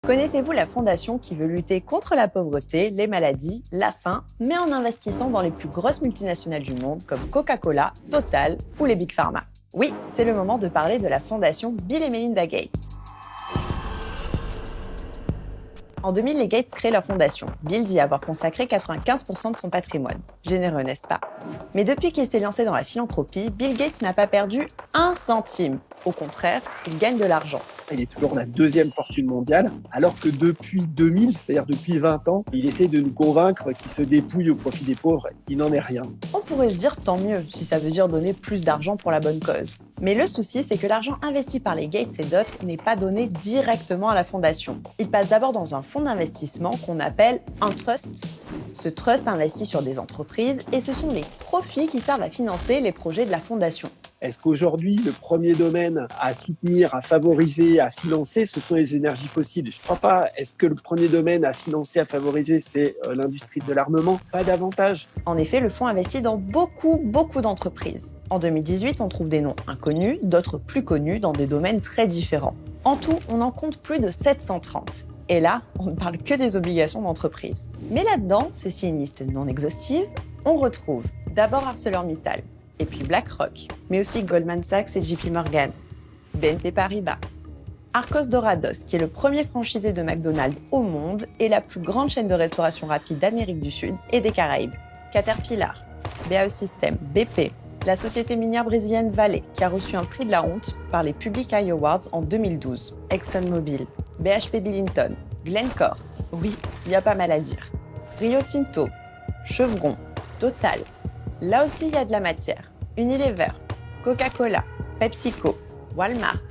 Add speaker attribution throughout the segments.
Speaker 1: Connaissez-vous la fondation qui veut lutter contre la pauvreté, les maladies, la faim, mais en investissant dans les plus grosses multinationales du monde comme Coca-Cola, Total ou les Big Pharma? Oui, c'est le moment de parler de la fondation Bill et Melinda Gates. En 2000, les Gates créent leur fondation. Bill dit avoir consacré 95% de son patrimoine. Généreux, n'est-ce pas? Mais depuis qu'il s'est lancé dans la philanthropie, Bill Gates n'a pas perdu un centime. Au contraire, il gagne de l'argent.
Speaker 2: Il est toujours la deuxième fortune mondiale, alors que depuis 2000, c'est-à-dire depuis 20 ans, il essaie de nous convaincre qu'il se dépouille au profit des pauvres. Il n'en est rien.
Speaker 1: On pourrait se dire tant mieux, si ça veut dire donner plus d'argent pour la bonne cause. Mais le souci, c'est que l'argent investi par les Gates et d'autres n'est pas donné directement à la fondation. Il passe d'abord dans un fonds d'investissement qu'on appelle un trust. Ce trust investit sur des entreprises et ce sont les profits qui servent à financer les projets de la fondation.
Speaker 2: Est-ce qu'aujourd'hui, le premier domaine à soutenir, à favoriser, à financer, ce sont les énergies fossiles? Je ne crois pas. Est-ce que le premier domaine à financer, à favoriser, c'est l'industrie de l'armement? Pas davantage.
Speaker 1: En effet, le fonds investit dans beaucoup d'entreprises. En 2018, on trouve des noms inconnus, d'autres plus connus dans des domaines très différents. En tout, on en compte plus de 730. Et là, on ne parle que des obligations d'entreprise. Mais là-dedans, ceci est une liste non exhaustive, on retrouve d'abord ArcelorMittal, et puis BlackRock, mais aussi Goldman Sachs et JP Morgan, BNP Paribas, Arcos Dorados, qui est le premier franchisé de McDonald's au monde et la plus grande chaîne de restauration rapide d'Amérique du Sud et des Caraïbes, Caterpillar, BAE Systems, BP, la société minière brésilienne Vale, qui a reçu un prix de la honte par les Public Eye Awards en 2012, ExxonMobil, BHP Billiton, Glencore, oui, il y a pas mal à dire, Rio Tinto, Chevron, Total. Là aussi, il y a de la matière. Unilever, Coca-Cola, PepsiCo, Walmart,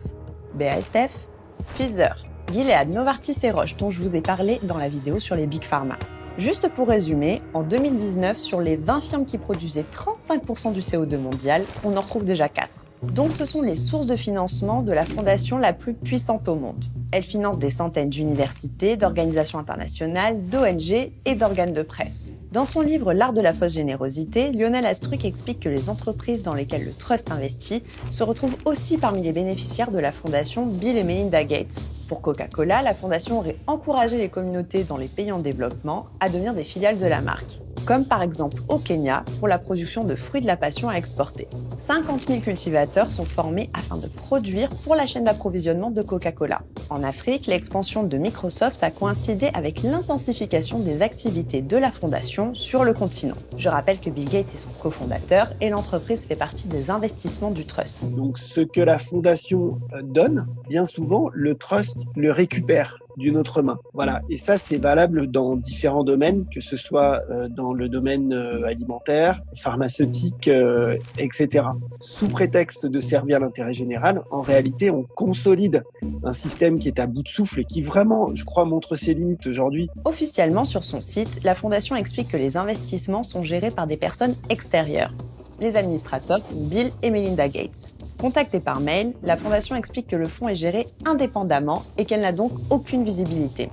Speaker 1: BASF, Pfizer, Gilead, Novartis et Roche, dont je vous ai parlé dans la vidéo sur les Big Pharma. Juste pour résumer, en 2019, sur les 20 firmes qui produisaient 35% du CO2 mondial, on en retrouve déjà 4. Donc ce sont les sources de financement de la fondation la plus puissante au monde. Elle finance des centaines d'universités, d'organisations internationales, d'ONG et d'organes de presse. Dans son livre L'art de la fausse générosité, Lionel Astruc explique que les entreprises dans lesquelles le trust investit se retrouvent aussi parmi les bénéficiaires de la fondation Bill et Melinda Gates. Pour Coca-Cola, la fondation aurait encouragé les communautés dans les pays en développement à devenir des filiales de la marque, comme par exemple au Kenya pour la production de fruits de la passion à exporter. 50 000 cultivateurs sont formés afin de produire pour la chaîne d'approvisionnement de Coca-Cola. En Afrique, l'expansion de Microsoft a coïncidé avec l'intensification des activités de la fondation sur le continent. Je rappelle que Bill Gates est son cofondateur et l'entreprise fait partie des investissements du trust.
Speaker 2: Donc ce que la fondation donne, bien souvent, le trust le récupère d'une autre main. Voilà. Et ça, c'est valable dans différents domaines, que ce soit dans le domaine alimentaire, pharmaceutique, etc. Sous prétexte de servir l'intérêt général, en réalité, on consolide un système qui est à bout de souffle et qui vraiment, je crois, montre ses limites aujourd'hui.
Speaker 1: Officiellement, sur son site, la fondation explique que les investissements sont gérés par des personnes extérieures. Les administrateurs sont Bill et Melinda Gates. Contactée par mail, la fondation explique que le fonds est géré indépendamment et qu'elle n'a donc aucune visibilité.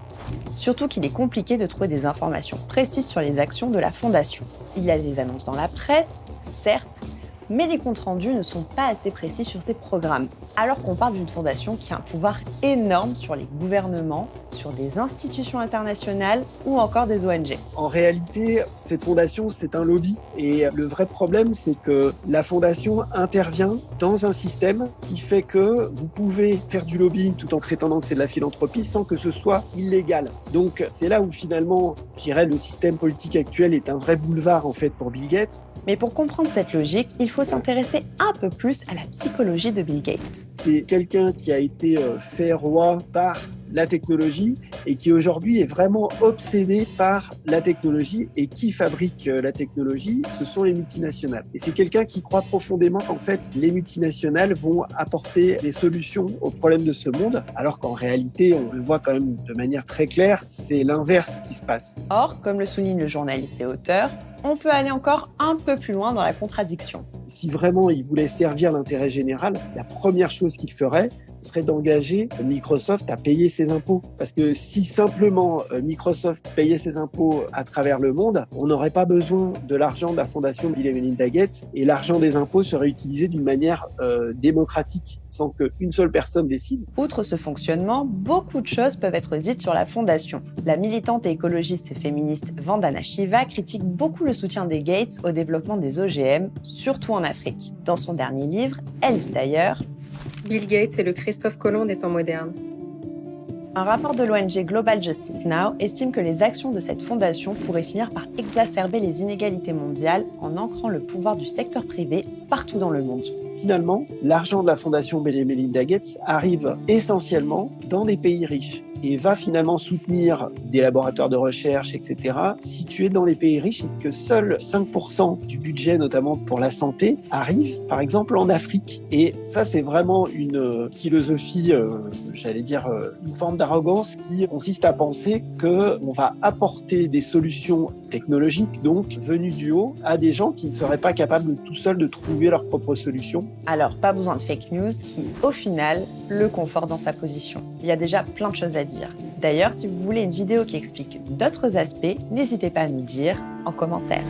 Speaker 1: Surtout qu'il est compliqué de trouver des informations précises sur les actions de la fondation. Il y a des annonces dans la presse, certes, mais les comptes rendus ne sont pas assez précis sur ses programmes, alors qu'on parle d'une fondation qui a un pouvoir énorme sur les gouvernements, sur des institutions internationales ou encore des ONG.
Speaker 2: En réalité, cette fondation, c'est un lobby. Et le vrai problème, c'est que la fondation intervient dans un système qui fait que vous pouvez faire du lobbying tout en prétendant que c'est de la philanthropie sans que ce soit illégal. Donc, c'est là où finalement, je dirais, le système politique actuel est un vrai boulevard en fait pour Bill Gates.
Speaker 1: Mais pour comprendre cette logique, il faut s'intéresser un peu plus à la psychologie de Bill Gates.
Speaker 2: C'est quelqu'un qui a été fait roi par la technologie et qui aujourd'hui est vraiment obsédé par la technologie. Et qui fabrique la technologie? Ce sont les multinationales. Et c'est quelqu'un qui croit profondément qu'en fait, les multinationales vont apporter les solutions aux problèmes de ce monde, alors qu'en réalité, on le voit quand même de manière très claire, c'est l'inverse qui se passe.
Speaker 1: Or, comme le souligne le journaliste et auteur, on peut aller encore un peu plus loin dans la contradiction.
Speaker 2: Si vraiment il voulait servir l'intérêt général, la première chose qu'il ferait, serait d'engager Microsoft à payer ses impôts. Parce que si simplement Microsoft payait ses impôts à travers le monde, on n'aurait pas besoin de l'argent de la fondation Bill et Melinda Gates et l'argent des impôts serait utilisé d'une manière démocratique, sans qu'une seule personne décide.
Speaker 1: Outre ce fonctionnement, beaucoup de choses peuvent être dites sur la fondation. La militante et écologiste féministe Vandana Shiva critique beaucoup le soutien des Gates au développement des OGM, surtout en Afrique. Dans son dernier livre, elle dit d'ailleurs
Speaker 3: « Bill Gates est le Christophe Colomb des temps modernes. »
Speaker 1: Un rapport de l'ONG Global Justice Now estime que les actions de cette fondation pourraient finir par exacerber les inégalités mondiales en ancrant le pouvoir du secteur privé partout dans le monde.
Speaker 2: Finalement, l'argent de la fondation Bill et Melinda Gates arrive essentiellement dans des pays riches et va finalement soutenir des laboratoires de recherche, etc., situés dans les pays riches et que seuls 5% du budget, notamment pour la santé, arrive, par exemple, en Afrique. Et ça, c'est vraiment une philosophie, une forme d'arrogance qui consiste à penser qu'on va apporter des solutions technologiques, donc venues du haut, à des gens qui ne seraient pas capables tout seuls de trouver leurs propres solutions.
Speaker 1: Alors, pas besoin de fake news qui, au final, le conforte dans sa position. Il y a déjà plein de choses à dire. D'ailleurs, si vous voulez une vidéo qui explique d'autres aspects, n'hésitez pas à nous dire en commentaire.